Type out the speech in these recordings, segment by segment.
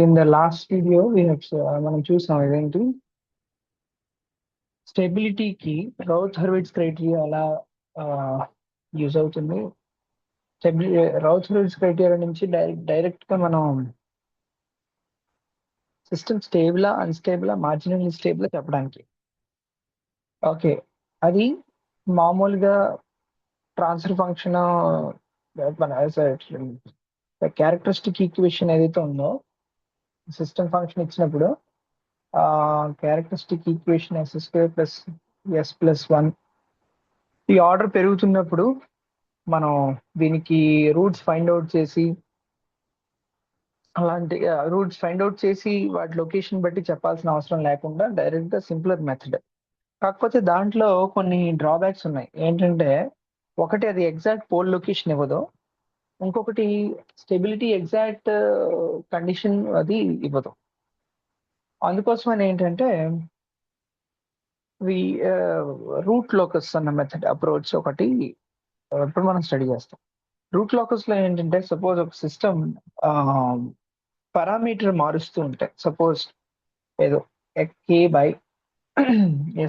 in the last video, we have మనం చూసాం ఇదేంటి స్టెబిలిటీకి రౌత్ హర్విట్జ్ క్రైటీరియా ఎలా యూజ్ అవుతుంది. రౌత్ హర్విట్జ్ క్రైటీరియా నుంచి డైరెక్ట్ గా మనం system stable unstable marginal stable చెప్పడానికి. ఓకే, అది మామూలుగా ట్రాన్స్ఫర్ ఫంక్షన్ క్యారెక్టరిస్టిక్ ఈక్వేషన్ ఏదైతే ఉందో సిస్టమ్ ఫంక్షన్ ఇచ్చినప్పుడు characteristic equation s² plus s+1 ఈ ఆర్డర్ పెరుగుతున్నప్పుడు మనం దీనికి రూట్స్ ఫైండ్ అవుట్ చేసి అలాంటి రూట్స్ ఫైండ్ అవుట్ చేసి వాటి లొకేషన్ బట్టి చెప్పాల్సిన అవసరం లేకుండా డైరెక్ట్ గా సింప్లర్ మెథడ్. కాకపోతే దాంట్లో కొన్ని డ్రాబ్యాక్స్ ఉన్నాయి. ఏంటంటే ఒకటి అది ఎగ్జాక్ట్ పోల్ లొకేషన్ ఇవ్వదు, ఇంకొకటి స్టెబిలిటీ ఎగ్జాక్ట్ కండిషన్ అది ఇవ్వదు. అందుకోసమని ఏంటంటే రూట్ లోకస్ అన్న మెథడ్ అప్రోచ్ ఒకటి ఇప్పుడు మనం స్టడీ చేస్తాం. రూట్ లోకస్ లో ఏంటంటే సపోజ్ ఒక సిస్టమ్ పారామీటర్ మారుస్తూ ఉంటాయి. సపోజ్ ఏదో k by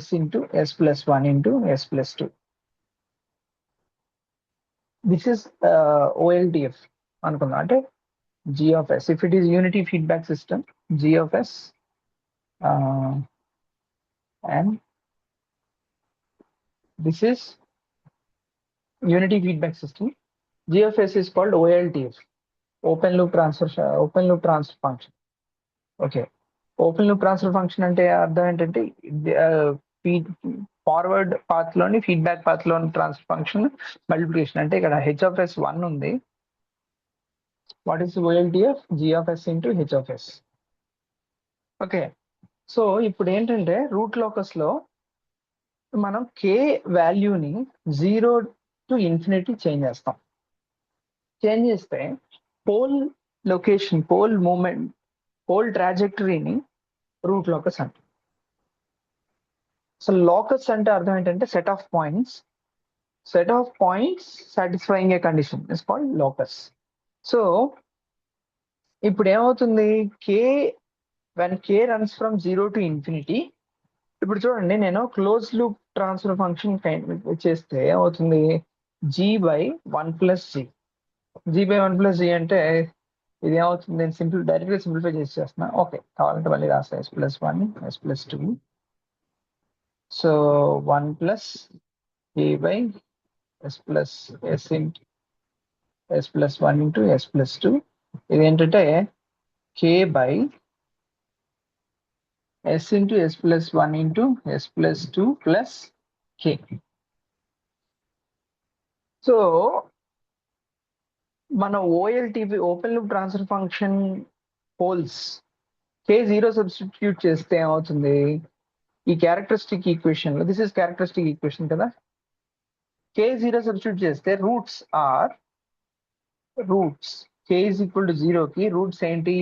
s into s+1 into s+2. This is OLTF అనుకుందాం. అంటే g of s, if it is unity feedback system, g of s and this is unity feedback system. G of s is called OLTF, open loop transfer function. Okay, open loop transfer function అంటే అర్థం ఏంటంటే forward path లోని feedback path లోని transfer function multiplication. అంటే ఇక్కడ h of s 1 ఉంది. What is OLTF? g of s into h of s. Okay, so ఇప్పుడు ఏంటంటే రూట్ లోకస్ లో మనం k వాల్యూని 0 to infinity చేంజ్ చేస్తాం. చేంజ్ చేస్తే pole location, pole movement, pole ట్రాజెక్టరీని రూట్ లోకస్ అంట. సో లోకస్ అంటే అర్థం ఏంటంటే set of points satisfying a condition is called locus. So ఇప్పుడు ఏమవుతుంది, when k runs from 0 to infinity. ఇప్పుడు చూడండి, నేను క్లోజ్ లూప్ ట్రాన్స్ఫర్ ఫంక్షన్ చేస్తే ఏమవుతుంది, g/1+g. g/1+g అంటే ఇది ఏమవుతుంది, నేను డైరెక్ట్ గా సింప్లిఫై చేస్తున్నా. ఓకే, కావాలంటే మళ్ళీ రాస్తా s+1 s+2. So 1 + k by s+s into s+1 into s+2. ఇదేంటంటే k by s into s+1 into s+2 plus k. So మన OLTP open loop transfer function poles k0 substitute చేస్తే ఏమవుతుంది, ఈ క్యారెక్టరిస్టిక్ ఈక్వేషన్ లో, this is characteristic equation కదా, k0 substitute చేస్తే roots k is equal to 0 కి roots ఏంటి,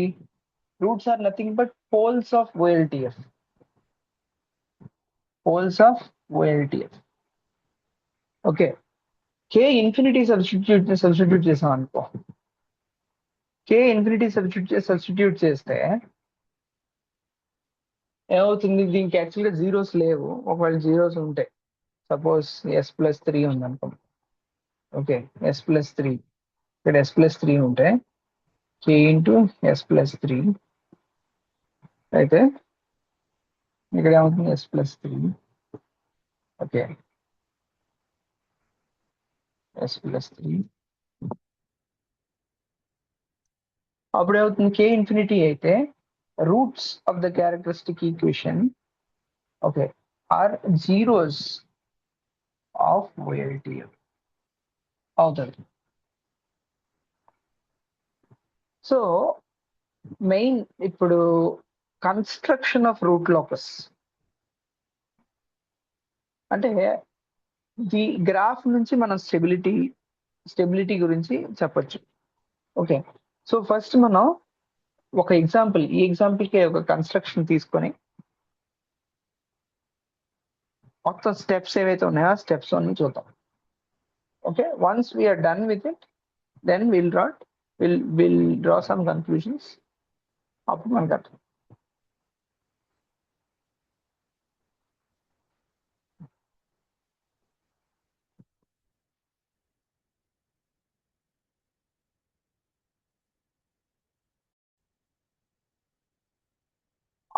roots are nothing but poles of OLTF. Okay, k infinity substitute చేసాం అనుకో, k ఇన్ఫినిటీ సబ్స్టిట్యూట్ చేస్తే ఏమవుతుంది, దీనికి యాక్చువల్గా జీరోస్ లేవు. ఒకవేళ జీరోస్ ఉంటే సపోజ్ s+3 ఉంది అనుకో. ఓకే, s+3 ఇక్కడ s+3 ఉంటే k ఇంటూ s+3 అయితే ఇక్కడ ఏమవుతుంది, s+3. ఓకే, s+3 అప్పుడు ఏమవుతుంది, k ఇన్ఫినిటీ అయితే roots of the characteristic equation okay are zeros of OLTF అవుతుంది. సో మెయిన్ ఇప్పుడు కన్స్ట్రక్షన్ ఆఫ్ రూట్ లోకస్ అంటే ఈ గ్రాఫ్ నుంచి మనం స్టెబిలిటీ గురించి చెప్పొచ్చు. ఓకే, సో ఫస్ట్ మనం ఒక ఎగ్జాంపుల్, ఈ ఎగ్జాంపుల్కి ఒక కన్స్ట్రక్షన్ తీసుకొని మొత్తం స్టెప్స్ ఏవైతే ఉన్నాయో ఆ స్టెప్స్ అన్ని చూద్దాం. Okay, once we're done with it then will draw some conclusions అప్పుడు మనకు అర్థం.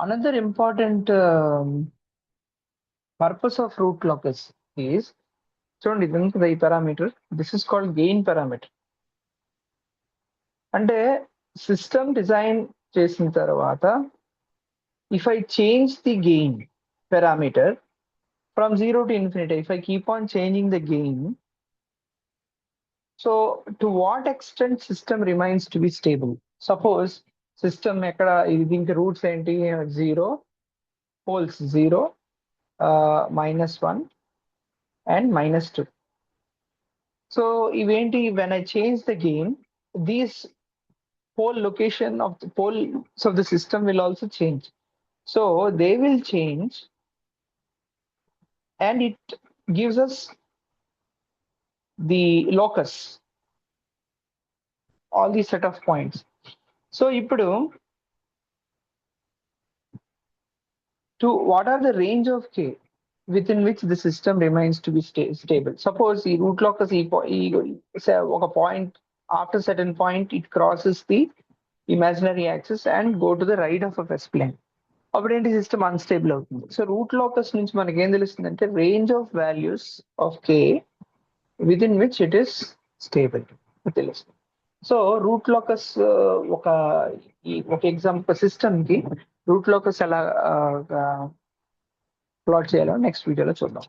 Another important purpose of root locus is, చూడండి ఇది ఈ parameter, this is called gain parameter. అంటే సిస్టమ్ డిజైన్ చేసిన తర్వాత if I change the gain parameter from 0 to infinity, if I keep on changing the gain, so to what extent system remains to be stable? Suppose system ఎక్కడ దీనికి roots ఏంటి, 0, poles 0, -1 and -2. So ఇవేంటి, when I change the gain, these pole location of the poles of the system will also change. So they will change and it gives us the locus, all these set of points. So ఇప్పుడు to what are the range of k within which the system remains to be stable? Suppose the root locus say ఒక point, after certain point it crosses the imaginary axis and go to the right of a S plane. అప్పుడు ఏంటి, system unstable అవుతుంది. So root locus నుంచి మనకి ఏం తెలుస్తుంది అంటే range of values of K with in which it is stable తెలుస్తుంది. So root locus ఒక ఎగ్జాంపుల్ సిస్టమ్ కి రూట్ లోకస్ ఎలా ప్లాట్ చేయాలో నెక్స్ట్ వీడియోలో చూద్దాం.